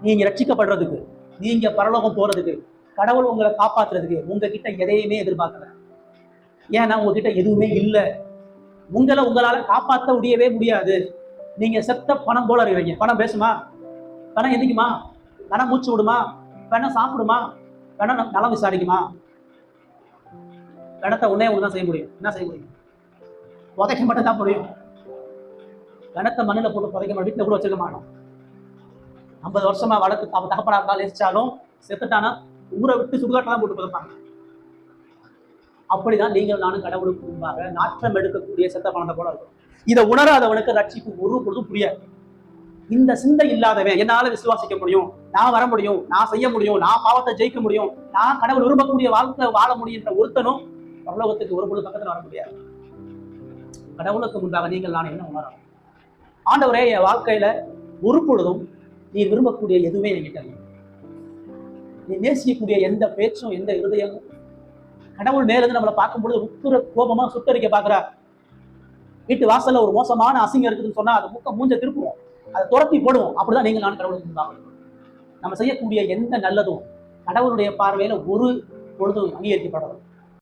நீங்க ரட்சிக்கப்படுறதுக்கு, நீங்க பரலோகம் போறதுக்கு, கடவுள் உங்களை காப்பாத்துறதுக்கு உங்ககிட்ட எதையுமே எதிர்பார்க்கல. ஏன்னா உங்ககிட்ட எதுவுமே இல்லை. உங்களால காப்பாற்ற முடியாது. நீங்க செத்த பணம் போல இருக்கிறீங்க. பணம் பேசுமா? பணம் எந்திக்குமா? பணம் மூச்சு விடுமா? பணம் சாப்பிடுமா? பணம் நலம் விசாரிக்குமா? பணத்தை உடனே தான் செய்ய முடியும். என்ன செய்ய முடியும்? புதைக்க மட்டும் தான் முடியும். பணத்தை மண்ணில் போட்டு புதைக்க மாட்டோம். வீட்டில் கூட வச்சுக்க மாட்டோம். 50 வருஷமா வளர்த்து தகப்பனா இருந்தாலும் எரிச்சாலும் செத்துட்டானா ஊரை விட்டு சுடுகாட்டெல்லாம் போட்டு புதைப்பாங்க. அப்படிதான் நீங்கள் நானும் கடவுளுக்கு முன்பாக நாற்றம் எடுக்கக்கூடிய செத்த பணத்தை போல இருக்கும். இதை உணராதவனுக்கு ரட்சிப்பு ஒரு பொழுதும் புரியாது. இந்த சிந்தை இல்லாதவன் என்னால விசுவாசிக்க முடியும், நான் வர முடியும், நான் செய்ய முடியும், நான் பாவத்தை ஜெயிக்க முடியும், நான் கடவுள் விரும்பக்கூடிய வாழ்க்கை வாழ முடியும் என்ற ஒருத்தனும் பரலோகத்துக்கு ஒரு பொழுது பக்கத்தில் வர முடியாது. கடவுளுக்கு முன்பாக நீங்கள் நான் என்ன உணரணும்? ஆண்டவரே, என் வாழ்க்கையில ஒரு பொழுதும் நீ விரும்பக்கூடிய எதுவுமே என்கிட்ட இல்லை. நீ நேசிக்கக்கூடிய எந்த பேச்சும் எந்த இருதயமும் கடவுள் மேலிருந்து நம்மளை பார்க்கும்பொழுது உப்புற கோபமா சுட்டரிக்க பாக்குறா. வீட்டு வாசல்ல ஒரு மோசமான அசிங்கம் இருக்குதுன்னு சொன்னா அது மூஞ்ச திருப்புவோம், அதை துரத்தி போடுவோம். அப்படிதான் நீங்கள் நான் கடவுளுக்கு முன்பாக நம்ம செய்யக்கூடிய எந்த நல்லதும் கடவுளுடைய பார்வையில ஒரு பொழுதும் அங்கீகரிக்கப்படணும்.